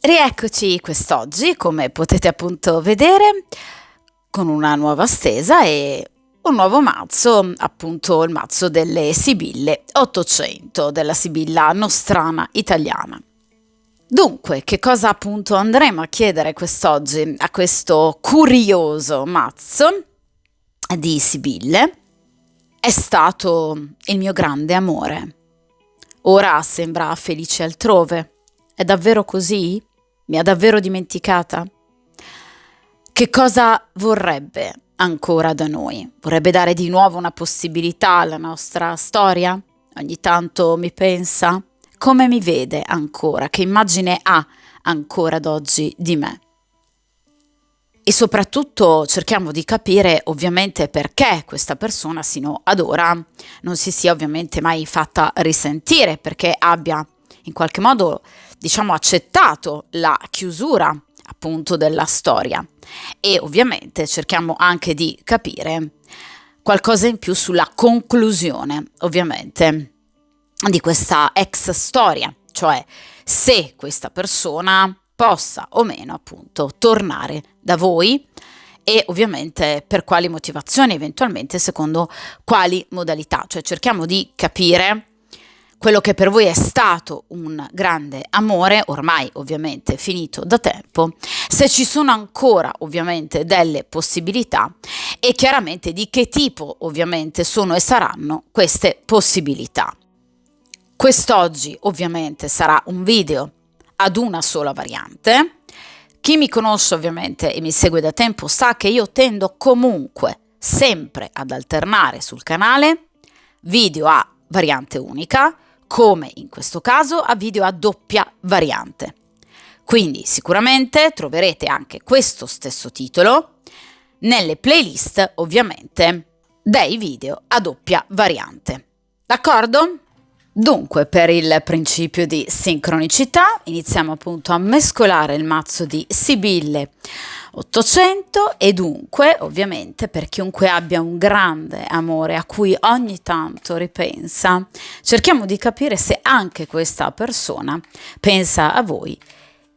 Rieccoci quest'oggi, come potete appunto vedere, con una nuova stesa e un nuovo mazzo, appunto il mazzo delle Sibille 800, della Sibilla nostrana italiana. Dunque, che cosa appunto andremo a chiedere quest'oggi a questo curioso mazzo di Sibille? È stato il mio grande amore. Ora sembra felice altrove. È davvero così? Mi ha davvero dimenticata? Che cosa vorrebbe ancora da noi? Vorrebbe dare di nuovo una possibilità alla nostra storia? Ogni tanto mi pensa, come mi vede ancora? Che immagine ha ancora ad oggi di me? E soprattutto cerchiamo di capire ovviamente perché questa persona sino ad ora non si sia ovviamente mai fatta risentire, perché abbia in qualche modo accettato la chiusura appunto della storia. E ovviamente cerchiamo anche di capire qualcosa in più sulla conclusione ovviamente di questa ex storia, cioè se questa persona possa o meno appunto tornare da voi e ovviamente per quali motivazioni, eventualmente secondo quali modalità, cioè cerchiamo di capire quello che per voi è stato un grande amore, ormai ovviamente finito da tempo, se ci sono ancora ovviamente delle possibilità e chiaramente di che tipo ovviamente sono e saranno queste possibilità. Quest'oggi ovviamente sarà un video ad una sola variante. Chi mi conosce ovviamente e mi segue da tempo sa che io tendo comunque sempre ad alternare sul canale video a variante unica, come in questo caso a video a doppia variante. Quindi sicuramente troverete anche questo stesso titolo nelle playlist ovviamente dei video a doppia variante. D'accordo? Dunque, per il principio di sincronicità, iniziamo appunto a mescolare il mazzo di Sibille 800 e dunque, ovviamente, per chiunque abbia un grande amore a cui ogni tanto ripensa, cerchiamo di capire se anche questa persona pensa a voi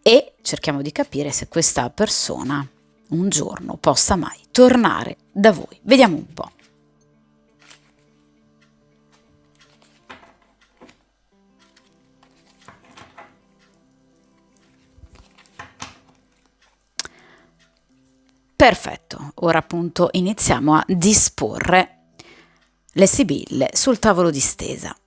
e cerchiamo di capire se questa persona un giorno possa mai tornare da voi. Vediamo un po'. Perfetto, ora appunto iniziamo a disporre le sibille sul tavolo di stesa.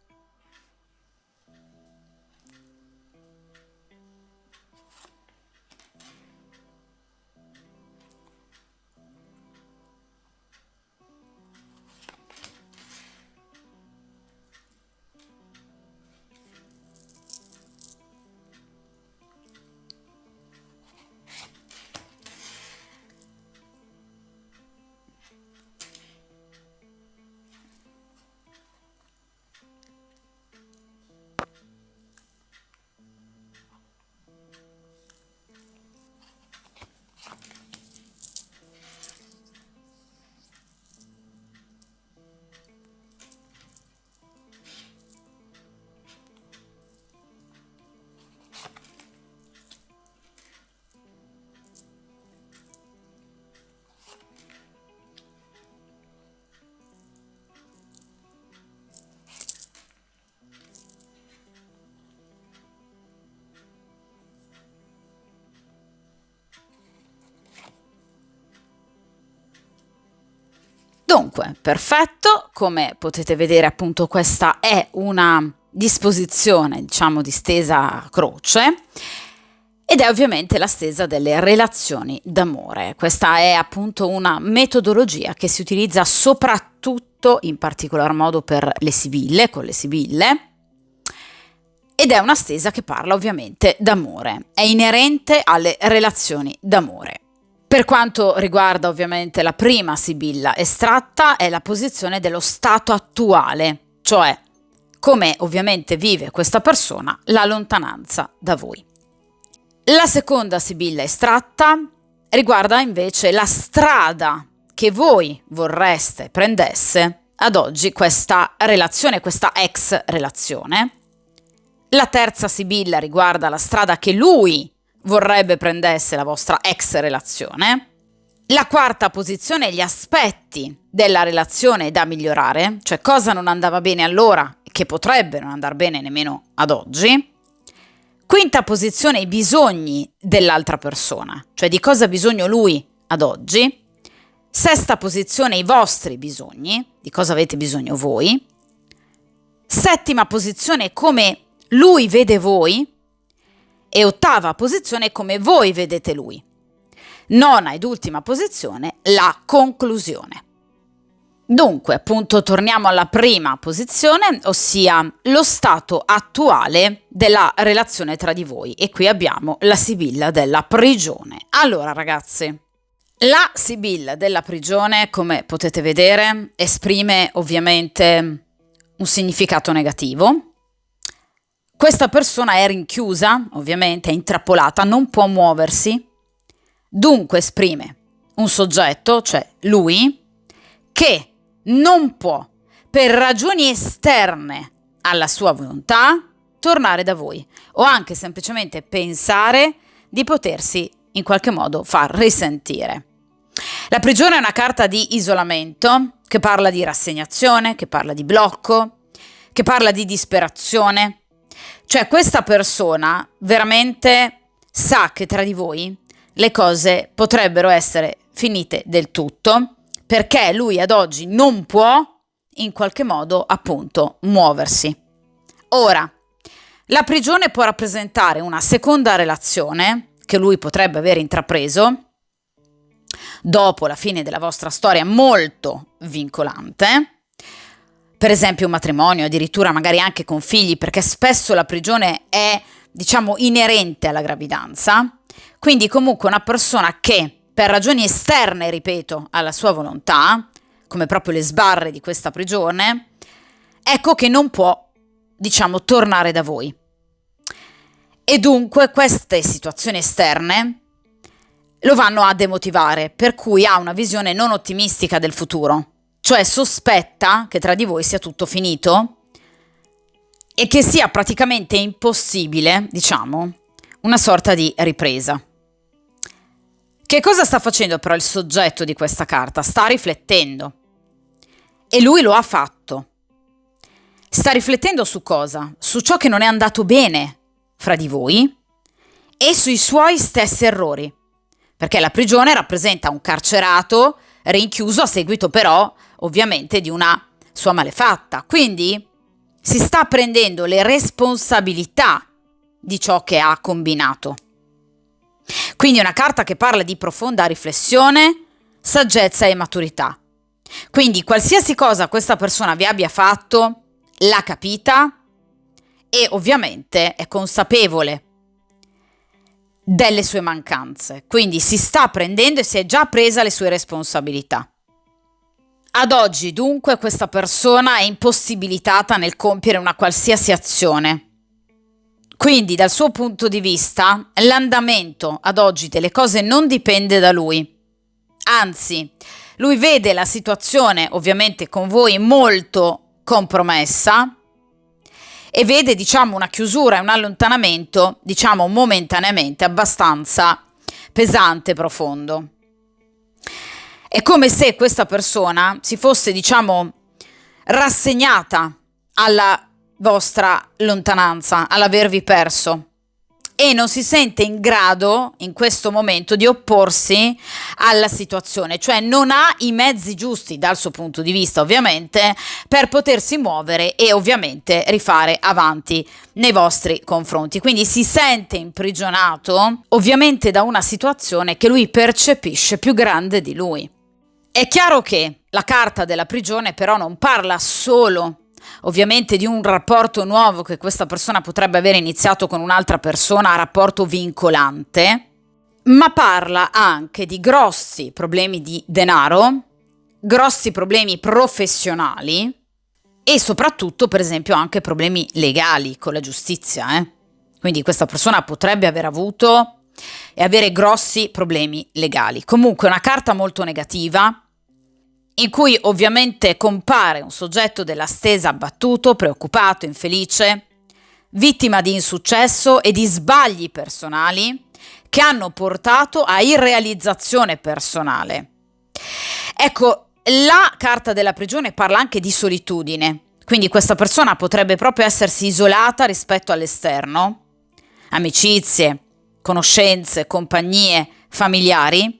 Dunque, perfetto, come potete vedere appunto questa è una disposizione, di stesa a croce ed è ovviamente la stesa delle relazioni d'amore. Questa è appunto una metodologia che si utilizza soprattutto, in particolar modo per le sibille, con le sibille, ed è una stesa che parla ovviamente d'amore, è inerente alle relazioni d'amore. Per quanto riguarda ovviamente la prima sibilla estratta è la posizione dello stato attuale, cioè come ovviamente vive questa persona la lontananza da voi. La seconda sibilla estratta riguarda invece la strada che voi vorreste prendesse ad oggi questa relazione, questa ex relazione. La terza sibilla riguarda la strada che lui vorrebbe prendesse la vostra ex relazione. La quarta posizione, gli aspetti della relazione da migliorare, cioè cosa non andava bene allora e che potrebbe non andare bene nemmeno ad oggi. Quinta posizione, i bisogni dell'altra persona, cioè di cosa ha bisogno lui ad oggi. Sesta posizione, i vostri bisogni, di cosa avete bisogno voi. Settima posizione, come lui vede voi. E ottava posizione, come voi vedete lui. Nona ed ultima posizione, la conclusione. Dunque, appunto, torniamo alla prima posizione, ossia lo stato attuale della relazione tra di voi. E qui abbiamo la sibilla della prigione. Allora, ragazzi, la sibilla della prigione, come potete vedere, esprime ovviamente un significato negativo. Questa persona è rinchiusa, ovviamente, è intrappolata, non può muoversi. Dunque esprime un soggetto, cioè lui, che non può, per ragioni esterne alla sua volontà, tornare da voi o anche semplicemente pensare di potersi in qualche modo far risentire. La prigione è una carta di isolamento che parla di rassegnazione, che parla di blocco, che parla di disperazione. Cioè questa persona veramente sa che tra di voi le cose potrebbero essere finite del tutto, perché lui ad oggi non può in qualche modo appunto muoversi. Ora, la prigione può rappresentare una seconda relazione che lui potrebbe aver intrapreso dopo la fine della vostra storia molto vincolante, per esempio un matrimonio, addirittura magari anche con figli, perché spesso la prigione è, diciamo, inerente alla gravidanza. Quindi comunque una persona che per ragioni esterne, ripeto, alla sua volontà, come proprio le sbarre di questa prigione, ecco che non può, diciamo, tornare da voi. E dunque queste situazioni esterne lo vanno a demotivare, per cui ha una visione non ottimistica del futuro, cioè sospetta che tra di voi sia tutto finito e che sia praticamente impossibile, diciamo, una sorta di ripresa. Che cosa sta facendo però il soggetto di questa carta? Sta riflettendo. E lui lo ha fatto. Sta riflettendo su cosa? Su ciò che non è andato bene fra di voi e sui suoi stessi errori. Perché la prigione rappresenta un carcerato rinchiuso a seguito però, ovviamente, di una sua malefatta. Quindi si sta prendendo le responsabilità di ciò che ha combinato. Quindi è una carta che parla di profonda riflessione, saggezza e maturità. Quindi qualsiasi cosa questa persona vi abbia fatto, l'ha capita e ovviamente è consapevole delle sue mancanze. Quindi si sta prendendo e si è già presa le sue responsabilità. Ad oggi dunque questa persona è impossibilitata nel compiere una qualsiasi azione. Quindi dal suo punto di vista l'andamento ad oggi delle cose non dipende da lui. Anzi, lui vede la situazione ovviamente con voi molto compromessa e vede, diciamo, una chiusura e un allontanamento, diciamo, momentaneamente abbastanza pesante e profondo. È come se questa persona si fosse, diciamo, rassegnata alla vostra lontananza, all'avervi perso, e non si sente in grado in questo momento di opporsi alla situazione, cioè non ha i mezzi giusti dal suo punto di vista ovviamente per potersi muovere e ovviamente rifare avanti nei vostri confronti. Quindi si sente imprigionato ovviamente da una situazione che lui percepisce più grande di lui. È chiaro che la carta della prigione però non parla solo ovviamente di un rapporto nuovo che questa persona potrebbe avere iniziato con un'altra persona, rapporto vincolante, ma parla anche di grossi problemi di denaro, grossi problemi professionali e soprattutto, per esempio, anche problemi legali con la giustizia. Quindi questa persona potrebbe aver avuto e avere grossi problemi legali. Comunque una carta molto negativa, in cui ovviamente compare un soggetto della stesa abbattuto, preoccupato, infelice, vittima di insuccesso e di sbagli personali che hanno portato a irrealizzazione personale. Ecco, la carta della prigione parla anche di solitudine, quindi questa persona potrebbe proprio essersi isolata rispetto all'esterno, amicizie, conoscenze, compagnie, familiari,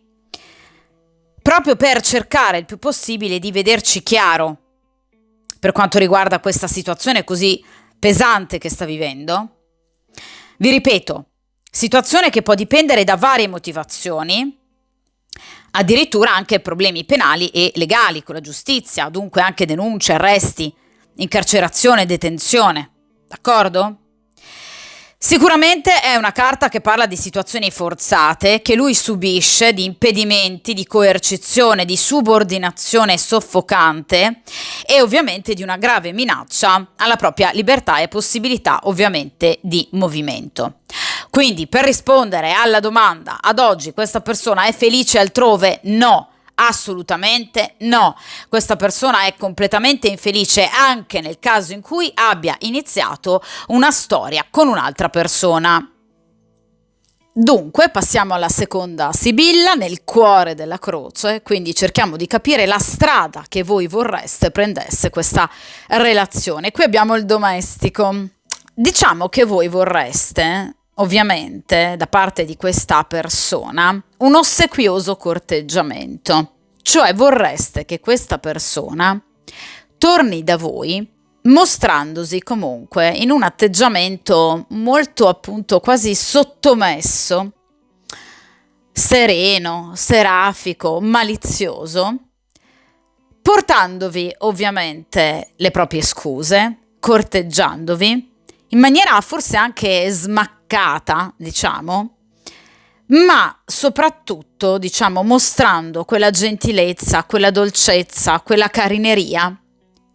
proprio per cercare il più possibile di vederci chiaro per quanto riguarda questa situazione così pesante che sta vivendo. Vi ripeto, situazione che può dipendere da varie motivazioni, addirittura anche problemi penali e legali con la giustizia, dunque anche denunce, arresti, incarcerazione, detenzione, d'accordo? Sicuramente è una carta che parla di situazioni forzate che lui subisce, di impedimenti, di coercizione, di subordinazione soffocante e ovviamente di una grave minaccia alla propria libertà e possibilità ovviamente di movimento. Quindi per rispondere alla domanda, ad oggi questa persona è felice altrove? No. Assolutamente no, questa persona è completamente infelice anche nel caso in cui abbia iniziato una storia con un'altra persona. Dunque passiamo alla seconda sibilla, nel cuore della croce, quindi cerchiamo di capire la strada che voi vorreste prendesse questa relazione. Qui abbiamo il domestico. Diciamo che voi vorreste, ovviamente, da parte di questa persona, un ossequioso corteggiamento, cioè vorreste che questa persona torni da voi mostrandosi comunque in un atteggiamento molto appunto quasi sottomesso, sereno, serafico, malizioso, portandovi ovviamente le proprie scuse, corteggiandovi in maniera forse anche smaccata, diciamo, ma soprattutto, diciamo, mostrando quella gentilezza, quella dolcezza, quella carineria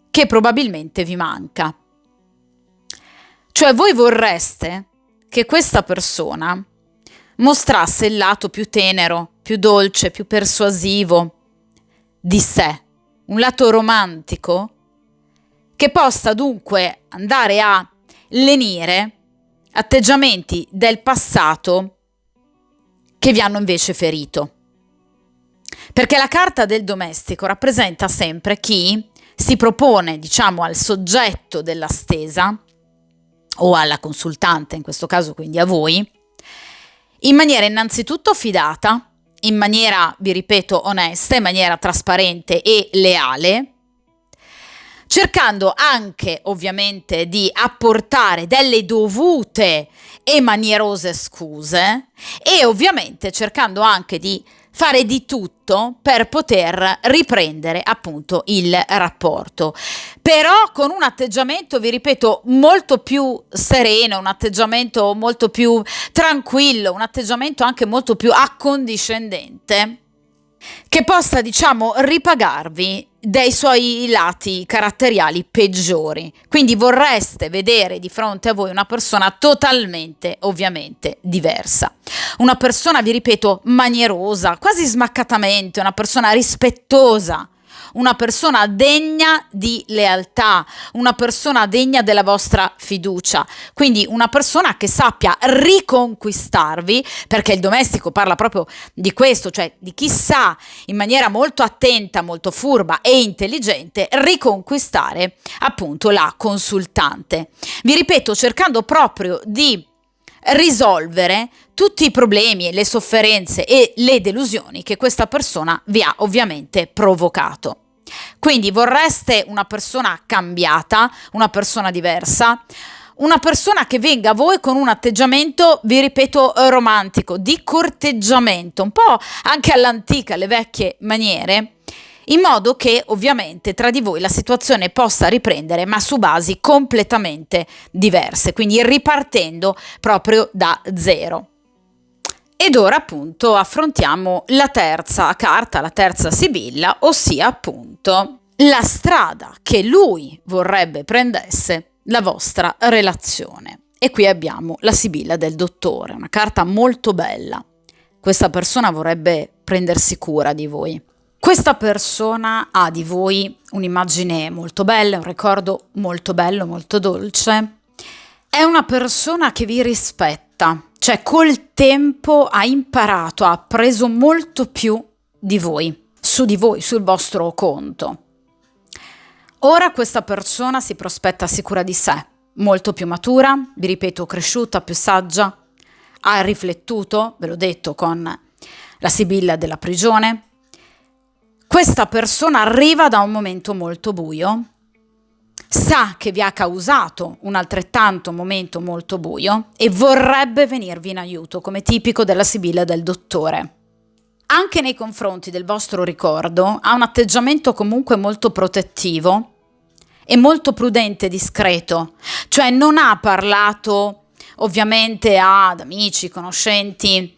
che probabilmente vi manca. Cioè voi vorreste che questa persona mostrasse il lato più tenero, più dolce, più persuasivo di sé, un lato romantico che possa dunque andare a lenire atteggiamenti del passato che vi hanno invece ferito. Perché la carta del domestico rappresenta sempre chi si propone, diciamo, al soggetto della stesa o alla consultante, in questo caso quindi a voi, in maniera innanzitutto fidata, in maniera, vi ripeto, onesta, in maniera trasparente e leale, cercando anche ovviamente di apportare delle dovute e manierose scuse e ovviamente cercando anche di fare di tutto per poter riprendere appunto il rapporto, però con un atteggiamento, vi ripeto, molto più sereno, un atteggiamento molto più tranquillo, un atteggiamento anche molto più accondiscendente, che possa, diciamo, ripagarvi dei suoi lati caratteriali peggiori. Quindi vorreste vedere di fronte a voi una persona totalmente, ovviamente, diversa. Una persona, vi ripeto, manierosa, quasi smaccatamente, una persona rispettosa, una persona degna di lealtà, una persona degna della vostra fiducia, quindi una persona che sappia riconquistarvi, perché il domestico parla proprio di questo, cioè di chi sa in maniera molto attenta, molto furba e intelligente riconquistare appunto la consultante. Vi ripeto, cercando proprio di risolvere tutti i problemi, le sofferenze e le delusioni che questa persona vi ha ovviamente provocato. Quindi vorreste una persona cambiata, una persona diversa, una persona che venga a voi con un atteggiamento, vi ripeto, romantico, di corteggiamento, un po' anche all'antica, alle vecchie maniere, in modo che ovviamente tra di voi la situazione possa riprendere, ma su basi completamente diverse, quindi ripartendo proprio da zero. Ed ora appunto affrontiamo la terza carta, la terza sibilla, ossia appunto la strada che lui vorrebbe prendesse la vostra relazione. E qui abbiamo la sibilla del dottore, una carta molto bella. Questa persona vorrebbe prendersi cura di voi. Questa persona ha di voi un'immagine molto bella, un ricordo molto bello, molto dolce. È una persona che vi rispetta, Cioè col tempo ha imparato, ha preso molto più di voi, sul vostro conto. Ora questa persona si prospetta sicura di sé, molto più matura, vi ripeto, cresciuta, più saggia, ha riflettuto, ve l'ho detto, con la Sibilla della prigione. Questa persona arriva da un momento molto buio, sa che vi ha causato un altrettanto momento molto buio e vorrebbe venirvi in aiuto, come tipico della Sibilla del dottore. Anche nei confronti del vostro ricordo ha un atteggiamento comunque molto protettivo e molto prudente e discreto, cioè non ha parlato ovviamente ad amici, conoscenti,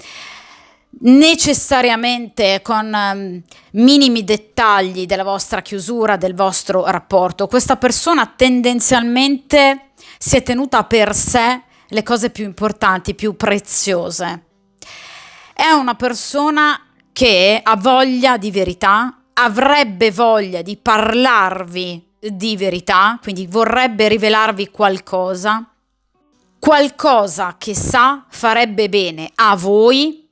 necessariamente con minimi dettagli della vostra chiusura, del vostro rapporto. Questa persona tendenzialmente si è tenuta per sé le cose più importanti, più preziose. È una persona che ha voglia di verità, avrebbe voglia di parlarvi di verità, quindi vorrebbe rivelarvi qualcosa che sa farebbe bene a voi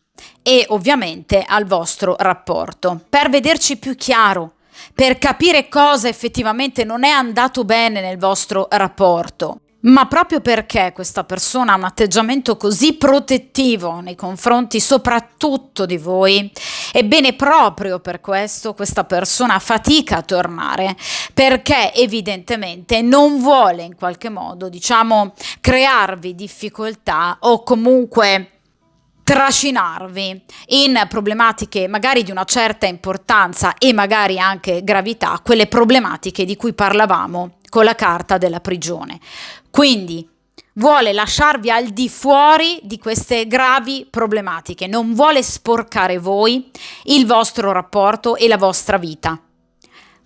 e ovviamente al vostro rapporto, per vederci più chiaro, per capire cosa effettivamente non è andato bene nel vostro rapporto. Ma proprio perché questa persona ha un atteggiamento così protettivo nei confronti soprattutto di voi, ebbene proprio per questo questa persona fatica a tornare, perché evidentemente non vuole in qualche modo, crearvi difficoltà o comunque trascinarvi in problematiche magari di una certa importanza e magari anche gravità, quelle problematiche di cui parlavamo con la carta della prigione. Quindi vuole lasciarvi al di fuori di queste gravi problematiche, non vuole sporcare voi, il vostro rapporto e la vostra vita.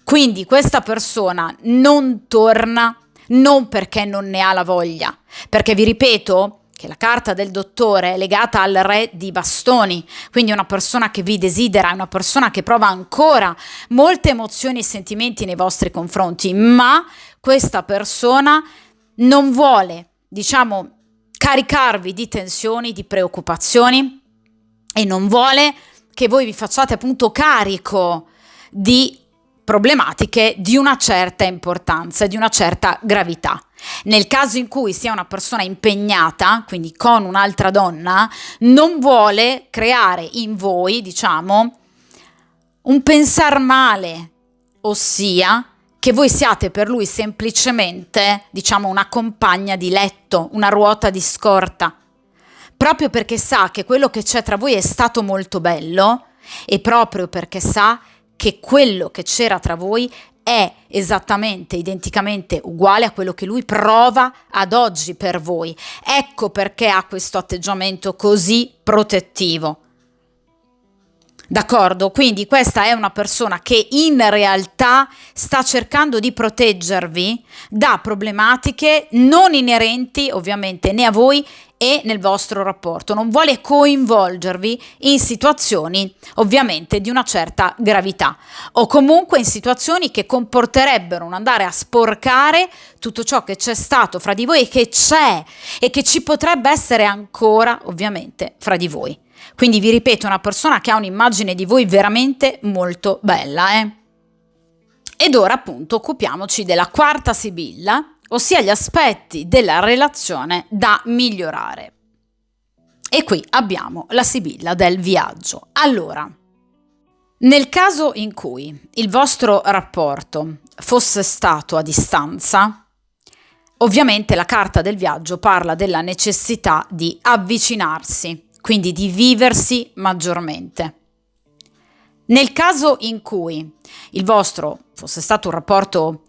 Quindi questa persona non torna non perché non ne ha la voglia, perché vi ripeto che la carta del dottore è legata al re di bastoni, quindi è una persona che vi desidera, è una persona che prova ancora molte emozioni e sentimenti nei vostri confronti, ma questa persona non vuole, caricarvi di tensioni, di preoccupazioni e non vuole che voi vi facciate appunto carico di problematiche di una certa importanza, di una certa gravità. Nel caso in cui sia una persona impegnata, quindi con un'altra donna, non vuole creare in voi, un pensar male, ossia che voi siate per lui semplicemente, una compagna di letto, una ruota di scorta, proprio perché sa che quello che c'è tra voi è stato molto bello e proprio perché sa che quello che c'era tra voi è esattamente, identicamente uguale a quello che lui prova ad oggi per voi. Ecco perché ha questo atteggiamento così protettivo. D'accordo? Quindi questa è una persona che in realtà sta cercando di proteggervi da problematiche non inerenti ovviamente né a voi e nel vostro rapporto. Non vuole coinvolgervi in situazioni ovviamente di una certa gravità o comunque in situazioni che comporterebbero un andare a sporcare tutto ciò che c'è stato fra di voi e che c'è e che ci potrebbe essere ancora ovviamente fra di voi. Quindi vi ripeto, una persona che ha un'immagine di voi veramente molto bella. Ed ora appunto occupiamoci della quarta sibilla, ossia gli aspetti della relazione da migliorare. E qui abbiamo la sibilla del viaggio. Allora, nel caso in cui il vostro rapporto fosse stato a distanza, ovviamente la carta del viaggio parla della necessità di avvicinarsi, quindi di viversi maggiormente. Nel caso in cui il vostro fosse stato un rapporto,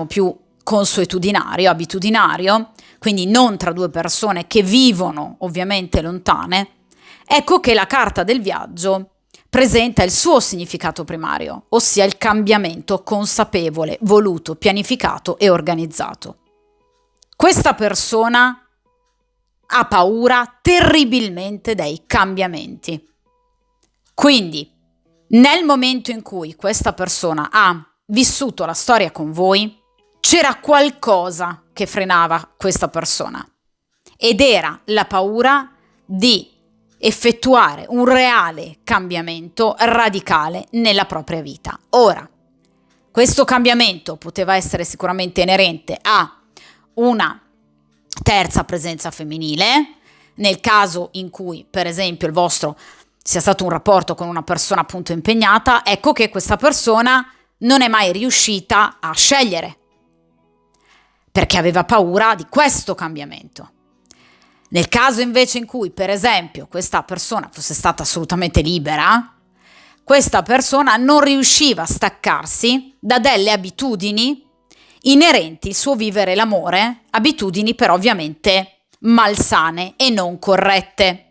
più consuetudinario, abitudinario, quindi non tra due persone che vivono ovviamente lontane, ecco che la carta del viaggio presenta il suo significato primario, ossia il cambiamento consapevole, voluto, pianificato e organizzato. Questa persona ha paura terribilmente dei cambiamenti. Quindi, nel momento in cui questa persona ha vissuto la storia con voi, c'era qualcosa che frenava questa persona ed era la paura di effettuare un reale cambiamento radicale nella propria vita. Ora, questo cambiamento poteva essere sicuramente inerente a una terza presenza femminile, nel caso in cui, per esempio, il vostro sia stato un rapporto con una persona appunto impegnata, ecco che questa persona non è mai riuscita a scegliere, perché aveva paura di questo cambiamento. Nel caso invece in cui, per esempio, questa persona fosse stata assolutamente libera, questa persona non riusciva a staccarsi da delle abitudini inerenti al suo vivere l'amore, abitudini però ovviamente malsane e non corrette.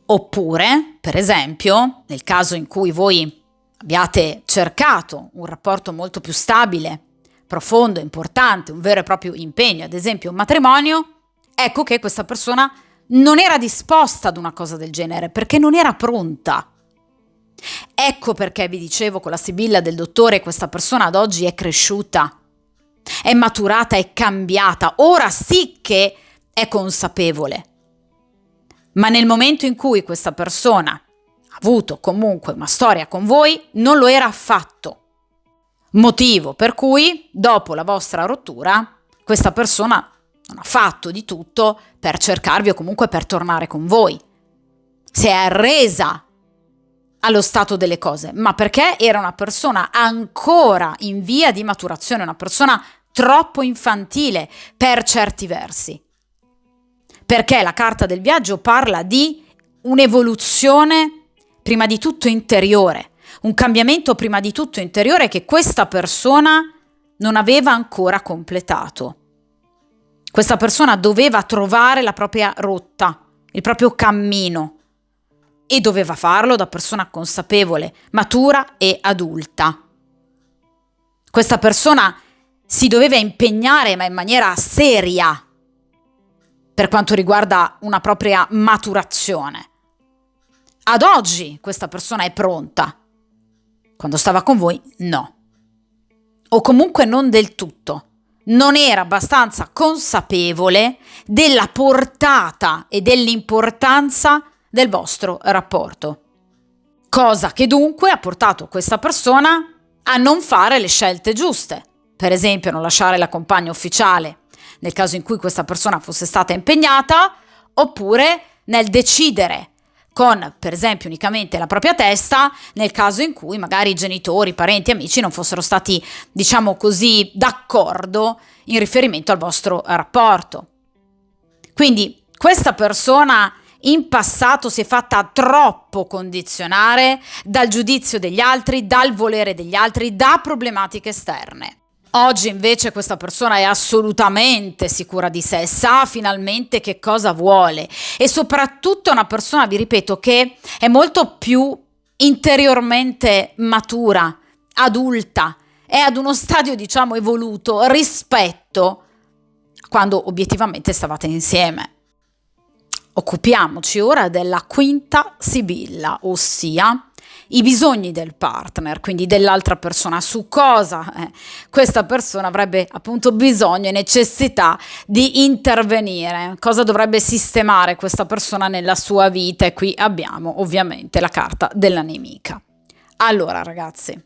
Oppure, per esempio, nel caso in cui voi abbiate cercato un rapporto molto più stabile, profondo, importante, un vero e proprio impegno, ad esempio un matrimonio, ecco che questa persona non era disposta ad una cosa del genere perché non era pronta. Ecco perché vi dicevo con la sibilla del dottore, questa persona ad oggi è cresciuta, è maturata, è cambiata, ora sì che è consapevole. Ma nel momento in cui questa persona ha avuto comunque una storia con voi, non lo era affatto. Motivo per cui, dopo la vostra rottura, questa persona non ha fatto di tutto per cercarvi o comunque per tornare con voi. Si è arresa allo stato delle cose, ma perché era una persona ancora in via di maturazione, una persona troppo infantile per certi versi. Perché la carta del viaggio parla di un'evoluzione prima di tutto interiore, un cambiamento prima di tutto interiore che questa persona non aveva ancora completato. Questa persona doveva trovare la propria rotta, il proprio cammino, e doveva farlo da persona consapevole, matura e adulta. Questa persona si doveva impegnare, ma in maniera seria, per quanto riguarda una propria maturazione. Ad oggi questa persona è pronta. Quando stava con voi, no. O comunque non del tutto. Non era abbastanza consapevole della portata e dell'importanza del vostro rapporto. Cosa che dunque ha portato questa persona a non fare le scelte giuste. Per esempio, non lasciare la compagna ufficiale nel caso in cui questa persona fosse stata impegnata, oppure nel decidere con, per esempio, unicamente la propria testa, nel caso in cui magari i genitori, parenti, amici non fossero stati, diciamo così, d'accordo in riferimento al vostro rapporto. Quindi questa persona in passato si è fatta troppo condizionare dal giudizio degli altri, dal volere degli altri, da problematiche esterne. Oggi invece questa persona è assolutamente sicura di sé, sa finalmente che cosa vuole e soprattutto è una persona, vi ripeto, che è molto più interiormente matura, adulta, è ad uno stadio, diciamo, evoluto rispetto a quando obiettivamente stavate insieme. Occupiamoci ora della quinta sibilla, ossia i bisogni del partner, quindi dell'altra persona, su cosa questa persona avrebbe appunto bisogno e necessità di intervenire, cosa dovrebbe sistemare questa persona nella sua vita, e qui abbiamo ovviamente la carta della nemica. Allora ragazzi,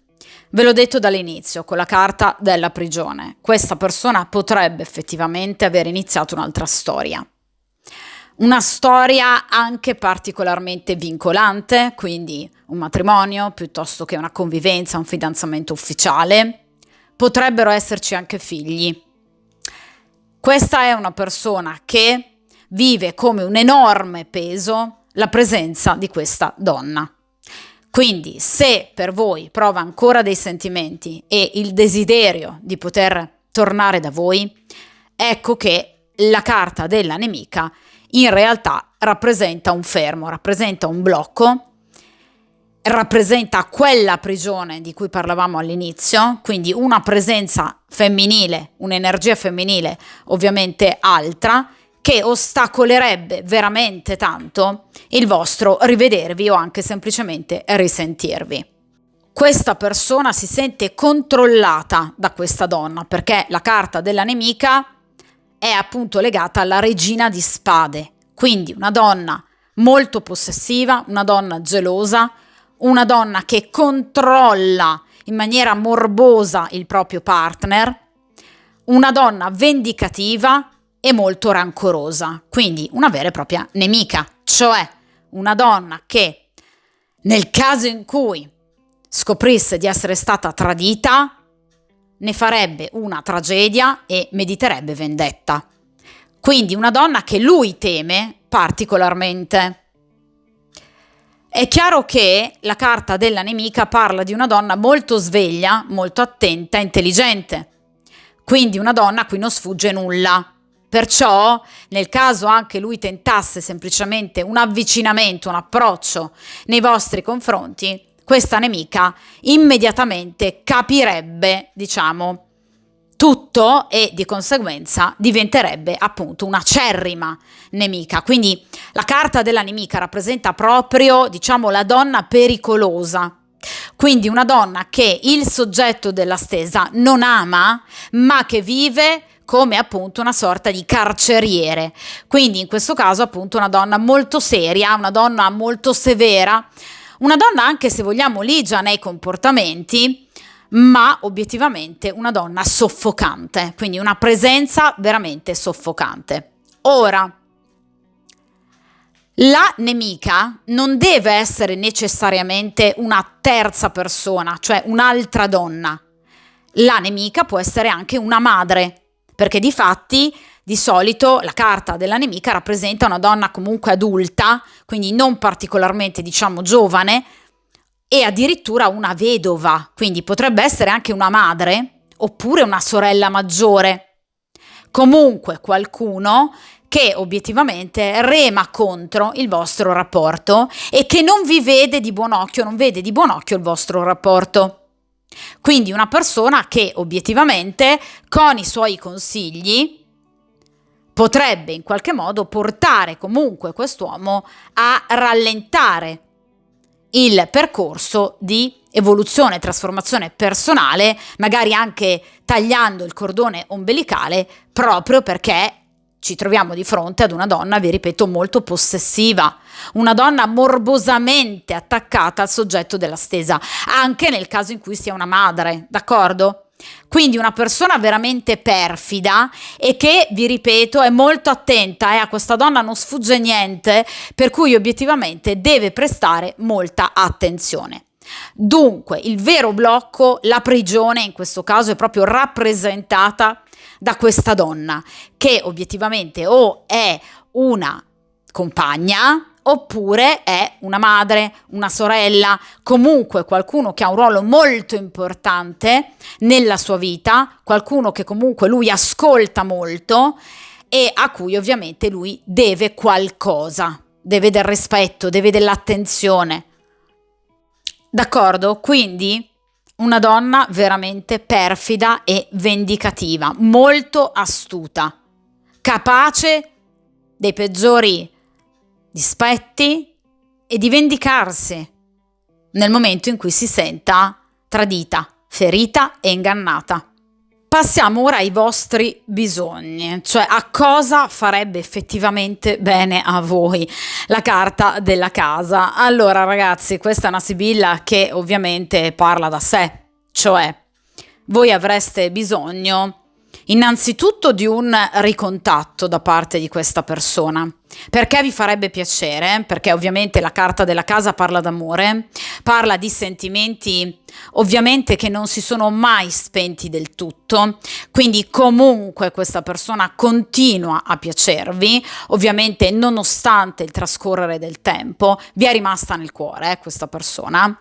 ve l'ho detto dall'inizio con la carta della prigione, questa persona potrebbe effettivamente aver iniziato un'altra storia. Una storia anche particolarmente vincolante, quindi un matrimonio piuttosto che una convivenza, un fidanzamento ufficiale. Potrebbero esserci anche figli. Questa è una persona che vive come un enorme peso la presenza di questa donna. Quindi se per voi prova ancora dei sentimenti e il desiderio di poter tornare da voi, ecco che la carta della nemica in realtà rappresenta un fermo, rappresenta un blocco, rappresenta quella prigione di cui parlavamo all'inizio, quindi una presenza femminile, un'energia femminile ovviamente altra, che ostacolerebbe veramente tanto il vostro rivedervi o anche semplicemente risentirvi. Questa persona si sente controllata da questa donna perché la carta della nemica è appunto legata alla regina di spade, quindi una donna molto possessiva, una donna gelosa, una donna che controlla in maniera morbosa il proprio partner, una donna vendicativa e molto rancorosa, quindi una vera e propria nemica, cioè una donna che nel caso in cui scoprisse di essere stata tradita ne farebbe una tragedia e mediterebbe vendetta. Quindi una donna che lui teme particolarmente. È chiaro che la carta della nemica parla di una donna molto sveglia, molto attenta, intelligente. Quindi una donna a cui non sfugge nulla. Perciò, nel caso anche lui tentasse semplicemente un avvicinamento, un approccio nei vostri confronti, questa nemica immediatamente capirebbe, diciamo, tutto e di conseguenza diventerebbe appunto una acerrima nemica. Quindi la carta della nemica rappresenta proprio, diciamo, la donna pericolosa. Quindi una donna che il soggetto della stesa non ama, ma che vive come appunto una sorta di carceriere. Quindi in questo caso appunto una donna molto seria, una donna molto severa, una donna anche se vogliamo ligia nei comportamenti, ma obiettivamente una donna soffocante, quindi una presenza veramente soffocante. Ora, la nemica non deve essere necessariamente una terza persona, cioè un'altra donna. La nemica può essere anche una madre, perché difatti di solito la carta della nemica rappresenta una donna comunque adulta, quindi non particolarmente, diciamo, giovane, e addirittura una vedova, quindi potrebbe essere anche una madre oppure una sorella maggiore. Comunque qualcuno che obiettivamente rema contro il vostro rapporto e che non vi vede di buon occhio, non vede di buon occhio il vostro rapporto. Quindi una persona che obiettivamente con i suoi consigli potrebbe in qualche modo portare comunque quest'uomo a rallentare il percorso di evoluzione e trasformazione personale, magari anche tagliando il cordone ombelicale, proprio perché ci troviamo di fronte ad una donna, vi ripeto, molto possessiva, una donna morbosamente attaccata al soggetto della stesa, anche nel caso in cui sia una madre, d'accordo? Quindi una persona veramente perfida e che, vi ripeto, è molto attenta, a questa donna non sfugge niente, per cui obiettivamente deve prestare molta attenzione. Dunque, il vero blocco, la prigione in questo caso è proprio rappresentata da questa donna, che obiettivamente o è una compagna oppure è una madre, una sorella, comunque qualcuno che ha un ruolo molto importante nella sua vita, qualcuno che comunque lui ascolta molto e a cui ovviamente lui deve qualcosa, deve del rispetto, deve dell'attenzione. D'accordo? Quindi una donna veramente perfida e vendicativa, molto astuta, capace dei peggiori dispetti e di vendicarsi nel momento in cui si senta tradita, ferita e ingannata. Passiamo ora ai vostri bisogni, cioè a cosa farebbe effettivamente bene a voi la carta della casa. Allora ragazzi, questa è una sibilla che ovviamente parla da sé, cioè voi avreste bisogno innanzitutto di un ricontatto da parte di questa persona. Perché vi farebbe piacere? Perché ovviamente la carta della casa parla d'amore, parla di sentimenti ovviamente che non si sono mai spenti del tutto, quindi comunque questa persona continua a piacervi, ovviamente nonostante il trascorrere del tempo, vi è rimasta nel cuore questa persona.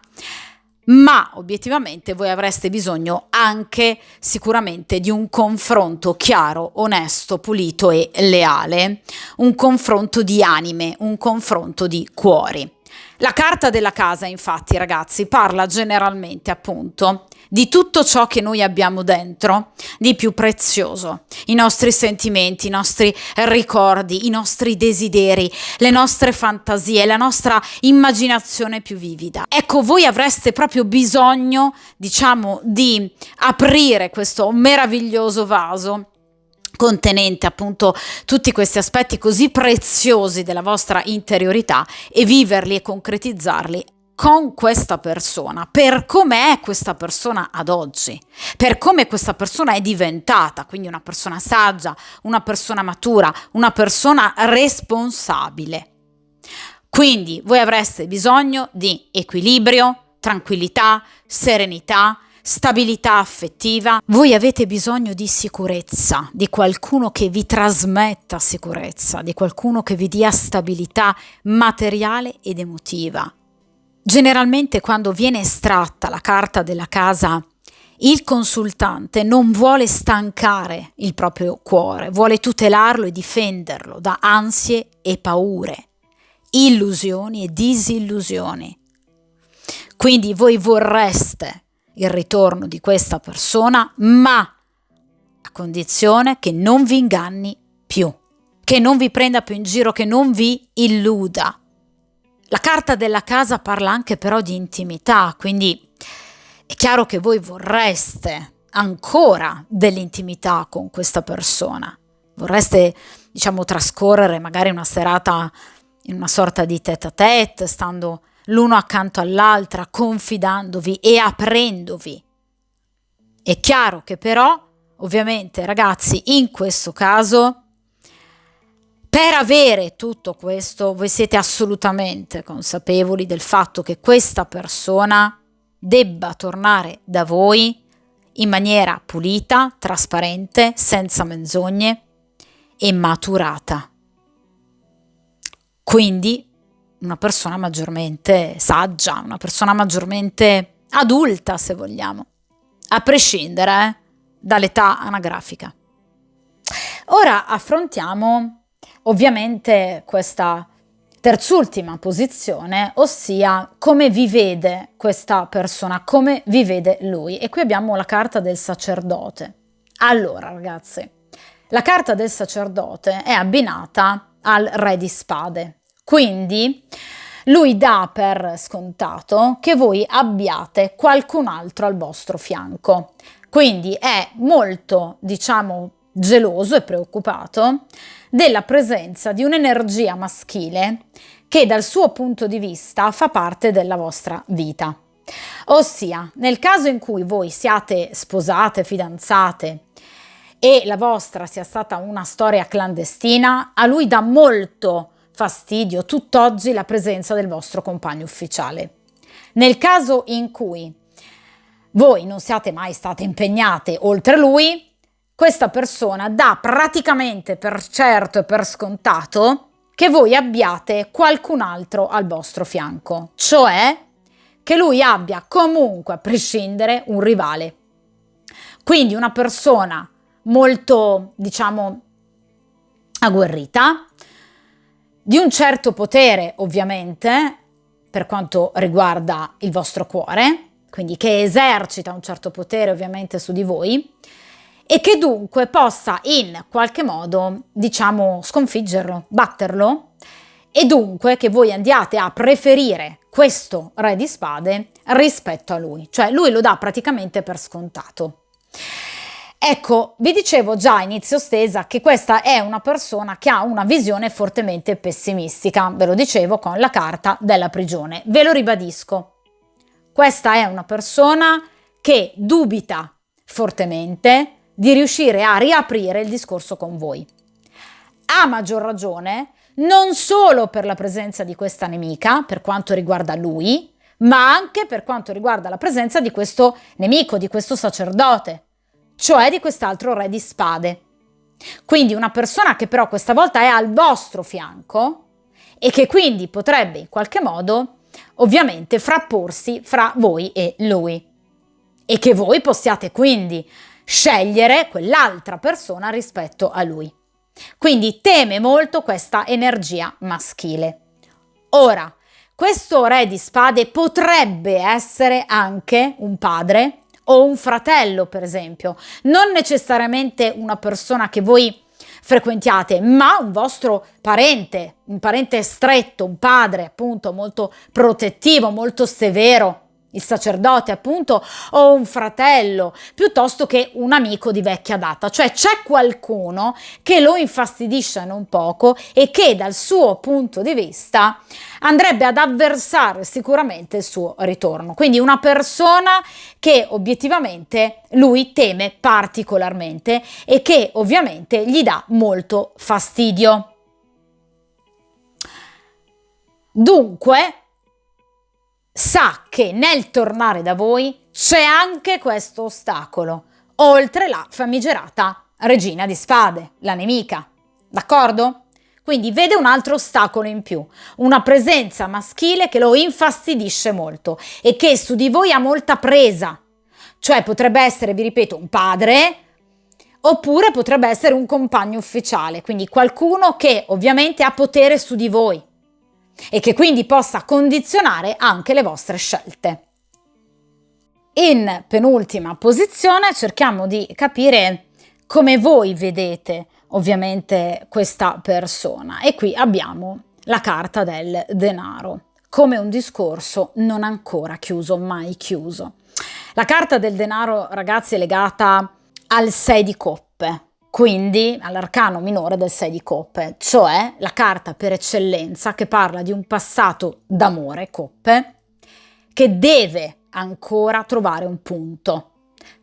Ma obiettivamente voi avreste bisogno anche sicuramente di un confronto chiaro, onesto, pulito e leale, un confronto di anime, un confronto di cuori. La carta della casa, infatti, ragazzi, parla generalmente appunto di tutto ciò che noi abbiamo dentro di più prezioso, i nostri sentimenti, i nostri ricordi, i nostri desideri, le nostre fantasie, la nostra immaginazione più vivida. Ecco, voi avreste proprio bisogno, diciamo, di aprire questo meraviglioso vaso contenente appunto tutti questi aspetti così preziosi della vostra interiorità e viverli e concretizzarli con questa persona, per com'è questa persona ad oggi, per come questa persona è diventata, quindi una persona saggia, una persona matura, una persona responsabile. Quindi voi avreste bisogno di equilibrio, tranquillità, serenità, stabilità affettiva. Voi avete bisogno di sicurezza, di qualcuno che vi trasmetta sicurezza, di qualcuno che vi dia stabilità materiale ed emotiva. Generalmente quando viene estratta la carta della casa, il consultante non vuole stancare il proprio cuore, vuole tutelarlo e difenderlo da ansie e paure, illusioni e disillusioni. Quindi voi vorreste il ritorno di questa persona, ma a condizione che non vi inganni più, che non vi prenda più in giro, che non vi illuda. La carta della casa parla anche però di intimità, quindi è chiaro che voi vorreste ancora dell'intimità con questa persona. Vorreste, trascorrere magari una serata in una sorta di tête-à-tête, stando l'uno accanto all'altra, confidandovi e aprendovi. È chiaro che però, ovviamente, ragazzi, in questo caso, per avere tutto questo, voi siete assolutamente consapevoli del fatto che questa persona debba tornare da voi in maniera pulita, trasparente, senza menzogne e maturata. Quindi una persona maggiormente saggia, una persona maggiormente adulta, se vogliamo, a prescindere dall'età anagrafica. Ora affrontiamo ovviamente questa terzultima posizione, ossia come vi vede questa persona, come vi vede lui. E qui abbiamo la carta del sacerdote. Allora, ragazzi, la carta del sacerdote è abbinata al re di spade. Quindi lui dà per scontato che voi abbiate qualcun altro al vostro fianco. Quindi è molto, geloso e preoccupato della presenza di un'energia maschile che dal suo punto di vista fa parte della vostra vita. Ossia, nel caso in cui voi siate sposate, fidanzate e la vostra sia stata una storia clandestina, a lui dà molto fastidio tutt'oggi la presenza del vostro compagno ufficiale. Nel caso in cui voi non siate mai state impegnate oltre lui, questa persona dà praticamente per certo e per scontato che voi abbiate qualcun altro al vostro fianco, cioè che lui abbia comunque, a prescindere, un rivale. Quindi una persona molto, agguerrita, di un certo potere ovviamente per quanto riguarda il vostro cuore, quindi che esercita un certo potere ovviamente su di voi e che dunque possa in qualche modo, sconfiggerlo, batterlo, e dunque che voi andiate a preferire questo re di spade rispetto a lui, cioè lui lo dà praticamente per scontato. Ecco, vi dicevo già a inizio stesa che questa è una persona che ha una visione fortemente pessimistica, ve lo dicevo con la carta della prigione, ve lo ribadisco. Questa è una persona che dubita fortemente di riuscire a riaprire il discorso con voi. A maggior ragione, non solo per la presenza di questa nemica, per quanto riguarda lui, ma anche per quanto riguarda la presenza di questo nemico, di questo sacerdote, cioè di quest'altro re di spade. Quindi una persona che però questa volta è al vostro fianco e che quindi potrebbe in qualche modo ovviamente frapporsi fra voi e lui e che voi possiate quindi scegliere quell'altra persona rispetto a lui. Quindi teme molto questa energia maschile. Ora, questo re di spade potrebbe essere anche un padre o un fratello, per esempio, non necessariamente una persona che voi frequentiate, ma un vostro parente, un parente stretto, un padre appunto molto protettivo, molto severo, il sacerdote appunto, o un fratello, piuttosto che un amico di vecchia data. Cioè c'è qualcuno che lo infastidisce non poco e che dal suo punto di vista andrebbe ad avversare sicuramente il suo ritorno. Quindi una persona che obiettivamente lui teme particolarmente e che ovviamente gli dà molto fastidio. Dunque, sa che nel tornare da voi c'è anche questo ostacolo, oltre la famigerata regina di spade, la nemica. D'accordo? Quindi vede un altro ostacolo in più, una presenza maschile che lo infastidisce molto e che su di voi ha molta presa. Cioè potrebbe essere, vi ripeto, un padre, oppure potrebbe essere un compagno ufficiale, quindi qualcuno che ovviamente ha potere su di voi e che quindi possa condizionare anche le vostre scelte. In penultima posizione cerchiamo di capire come voi vedete ovviamente questa persona e qui abbiamo la carta del denaro, come un discorso non ancora chiuso, mai chiuso. La carta del denaro, ragazzi, è legata al 6 di coppe, quindi all'arcano minore del 6 di coppe, cioè la carta per eccellenza che parla di un passato d'amore, coppe, che deve ancora trovare un punto.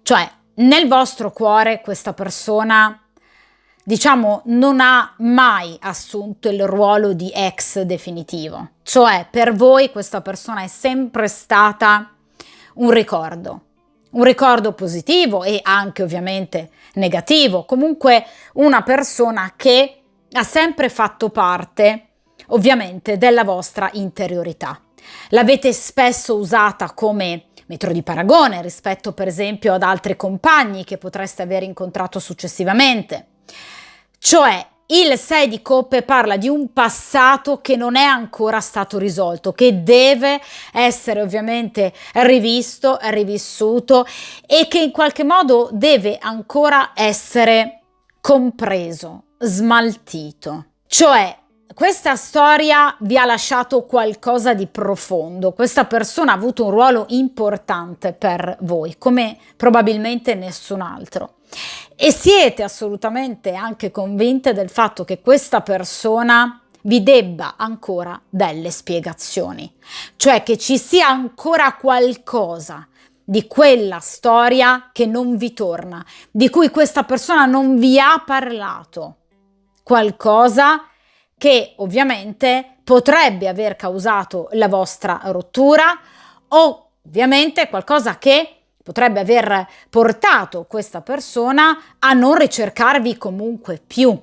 Cioè nel vostro cuore questa persona, diciamo, non ha mai assunto il ruolo di ex definitivo, cioè per voi questa persona è sempre stata un ricordo positivo e anche ovviamente negativo, comunque una persona che ha sempre fatto parte ovviamente della vostra interiorità. L'avete spesso usata come metro di paragone rispetto per esempio ad altri compagni che potreste aver incontrato successivamente. Cioè il 6 di coppe parla di un passato che non è ancora stato risolto, che deve essere ovviamente rivisto, rivissuto e che in qualche modo deve ancora essere compreso, smaltito. Cioè questa storia vi ha lasciato qualcosa di profondo, questa persona ha avuto un ruolo importante per voi, come probabilmente nessun altro. E siete assolutamente anche convinte del fatto che questa persona vi debba ancora delle spiegazioni, cioè che ci sia ancora qualcosa di quella storia che non vi torna, di cui questa persona non vi ha parlato, qualcosa che ovviamente potrebbe aver causato la vostra rottura o ovviamente qualcosa che potrebbe aver portato questa persona a non ricercarvi comunque più.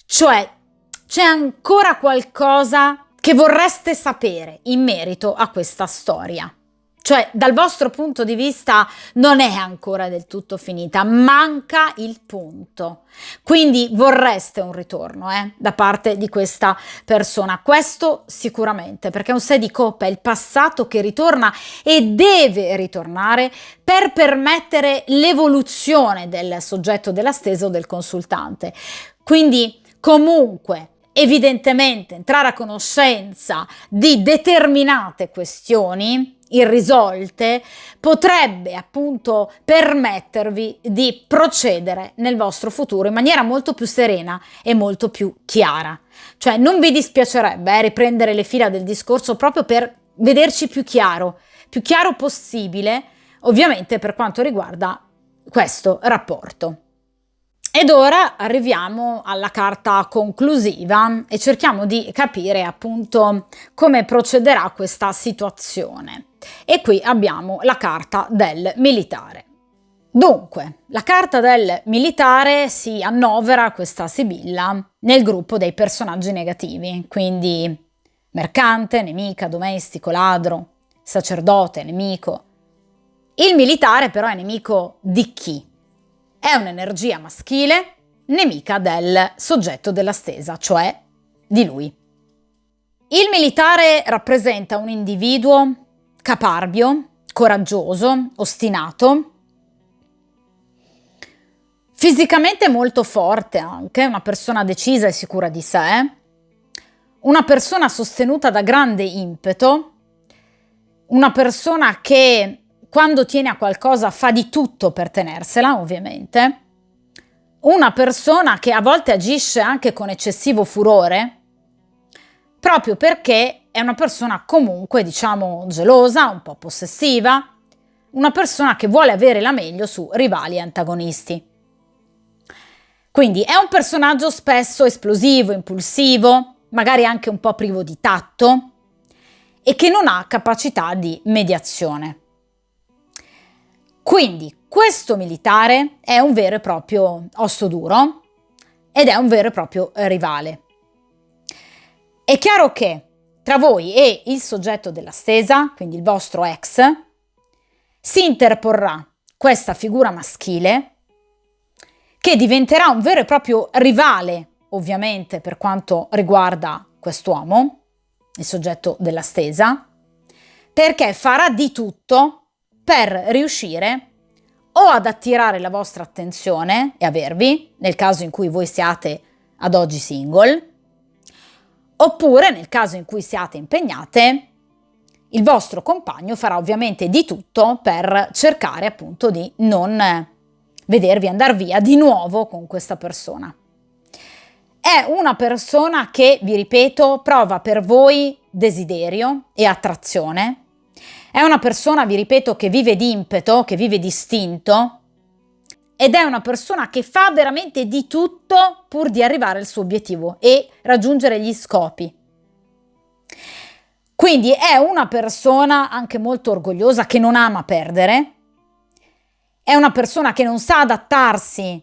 Cioè c'è ancora qualcosa che vorreste sapere in merito a questa storia. Cioè dal vostro punto di vista non è ancora del tutto finita, manca il punto. Quindi vorreste un ritorno da parte di questa persona, questo sicuramente, perché un 6 di coppe è il passato che ritorna e deve ritornare per permettere l'evoluzione del soggetto della stesa o del consultante. Quindi comunque evidentemente entrare a conoscenza di determinate questioni irrisolte potrebbe appunto permettervi di procedere nel vostro futuro in maniera molto più serena e molto più chiara. Cioè non vi dispiacerebbe riprendere le fila del discorso proprio per vederci più chiaro possibile, ovviamente per quanto riguarda questo rapporto. Ed ora arriviamo alla carta conclusiva e cerchiamo di capire appunto come procederà questa situazione. E qui abbiamo la carta del militare. Dunque, la carta del militare si annovera, questa Sibilla, nel gruppo dei personaggi negativi, quindi mercante, nemica, domestico, ladro, sacerdote, nemico. Il militare però è nemico di chi? È un'energia maschile, nemica del soggetto della stesa, cioè di lui. Il militare rappresenta un individuo caparbio, coraggioso, ostinato, fisicamente molto forte anche, una persona decisa e sicura di sé, una persona sostenuta da grande impeto, una persona che quando tiene a qualcosa fa di tutto per tenersela, ovviamente, una persona che a volte agisce anche con eccessivo furore, proprio perché è una persona comunque, diciamo, gelosa, un po' possessiva, una persona che vuole avere la meglio su rivali e antagonisti. Quindi è un personaggio spesso esplosivo, impulsivo, magari anche un po' privo di tatto e che non ha capacità di mediazione. Quindi questo militare è un vero e proprio osso duro ed è un vero e proprio rivale. È chiaro che tra voi e il soggetto della stesa, quindi il vostro ex, si interporrà questa figura maschile che diventerà un vero e proprio rivale, ovviamente, per quanto riguarda quest'uomo, il soggetto della stesa, perché farà di tutto per riuscire o ad attirare la vostra attenzione e avervi, nel caso in cui voi siate ad oggi single, oppure nel caso in cui siate impegnate, il vostro compagno farà ovviamente di tutto per cercare appunto di non vedervi andare via di nuovo con questa persona. È una persona che, vi ripeto, prova per voi desiderio e attrazione. È una persona, vi ripeto, che vive di impeto, che vive di istinto, ed è una persona che fa veramente di tutto pur di arrivare al suo obiettivo e raggiungere gli scopi. Quindi è una persona anche molto orgogliosa, che non ama perdere, è una persona che non sa adattarsi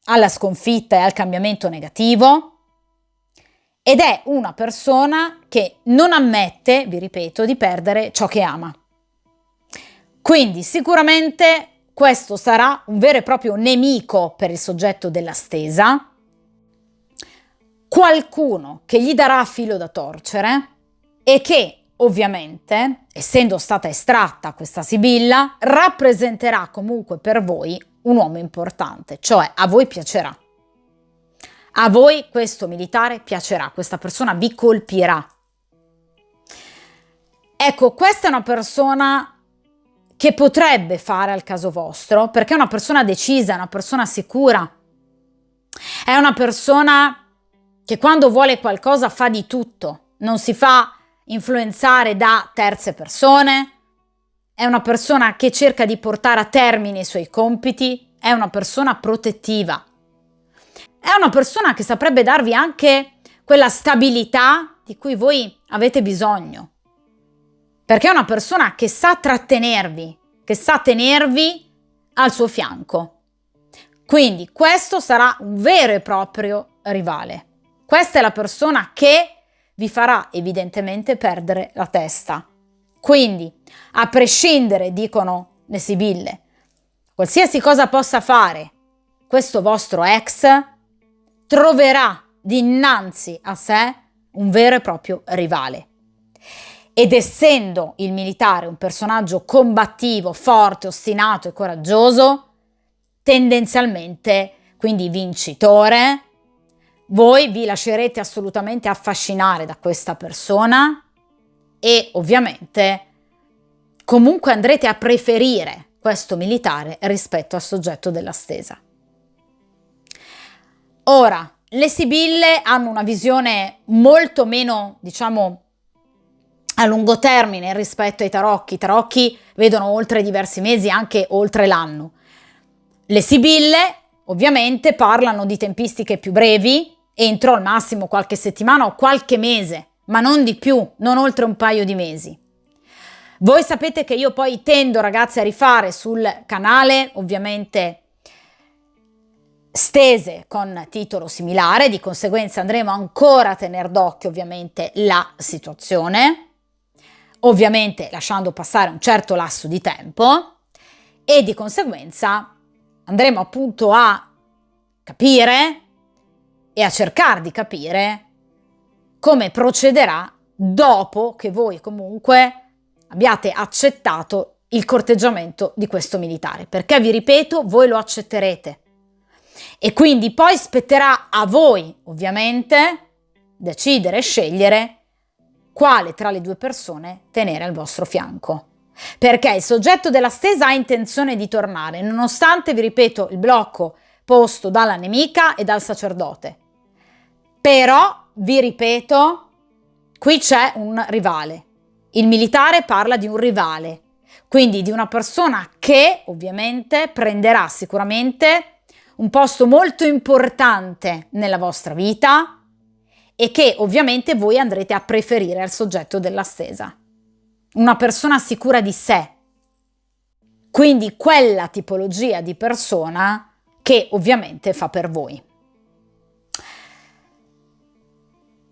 alla sconfitta e al cambiamento negativo, ed è una persona che non ammette, vi ripeto, di perdere ciò che ama. Quindi sicuramente questo sarà un vero e proprio nemico per il soggetto della stesa, qualcuno che gli darà filo da torcere e che ovviamente, essendo stata estratta questa sibilla, rappresenterà comunque per voi un uomo importante, cioè a voi piacerà. A voi questo militare piacerà, questa persona vi colpirà. Ecco, questa è una persona che potrebbe fare al caso vostro, perché è una persona decisa, è una persona sicura, è una persona che quando vuole qualcosa fa di tutto, non si fa influenzare da terze persone, è una persona che cerca di portare a termine i suoi compiti, è una persona protettiva, è una persona che saprebbe darvi anche quella stabilità di cui voi avete bisogno, perché è una persona che sa trattenervi, che sa tenervi al suo fianco. Quindi questo sarà un vero e proprio rivale. Questa è la persona che vi farà evidentemente perdere la testa. Quindi, a prescindere, dicono le sibille, qualsiasi cosa possa fare questo vostro ex, troverà dinanzi a sé un vero e proprio rivale. Ed essendo il militare un personaggio combattivo, forte, ostinato e coraggioso, tendenzialmente, quindi vincitore, voi vi lascerete assolutamente affascinare da questa persona e ovviamente comunque andrete a preferire questo militare rispetto al soggetto della stesa. Ora, le sibille hanno una visione molto meno, diciamo, a lungo termine rispetto ai tarocchi. I tarocchi vedono oltre diversi mesi, anche oltre l'anno. Le sibille ovviamente parlano di tempistiche più brevi, entro al massimo qualche settimana o qualche mese, ma non di più, non oltre un paio di mesi. Voi sapete che io poi tendo, ragazzi, a rifare sul canale ovviamente stese con titolo similare, di conseguenza andremo ancora a tenere d'occhio ovviamente la situazione, ovviamente lasciando passare un certo lasso di tempo, e di conseguenza andremo appunto a capire e a cercare di capire come procederà dopo che voi comunque abbiate accettato il corteggiamento di questo militare, perché vi ripeto, voi lo accetterete e quindi poi spetterà a voi ovviamente decidere e scegliere quale tra le due persone tenere al vostro fianco. Perché il soggetto della stesa ha intenzione di tornare, nonostante, vi ripeto, il blocco posto dalla nemica e dal sacerdote. Però, vi ripeto, qui c'è un rivale. Il militare parla di un rivale, quindi di una persona che ovviamente prenderà sicuramente un posto molto importante nella vostra vita e che ovviamente voi andrete a preferire al soggetto della stesa. Una persona sicura di sé, quindi quella tipologia di persona che ovviamente fa per voi.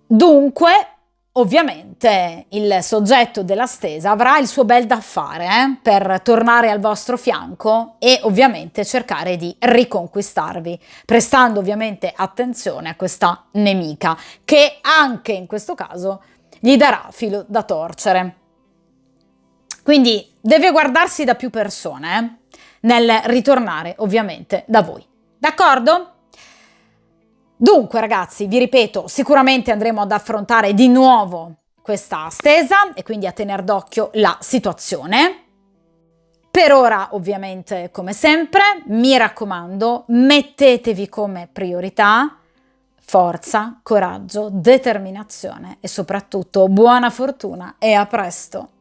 Dunque, ovviamente il soggetto della stesa avrà il suo bel da fare per tornare al vostro fianco e ovviamente cercare di riconquistarvi, prestando ovviamente attenzione a questa nemica che anche in questo caso gli darà filo da torcere. Quindi deve guardarsi da più persone nel ritornare ovviamente da voi. D'accordo? Dunque ragazzi, vi ripeto, sicuramente andremo ad affrontare di nuovo questa stesa e quindi a tener d'occhio la situazione. Per ora ovviamente, come sempre, mi raccomando, mettetevi come priorità forza, coraggio, determinazione e soprattutto buona fortuna e a presto!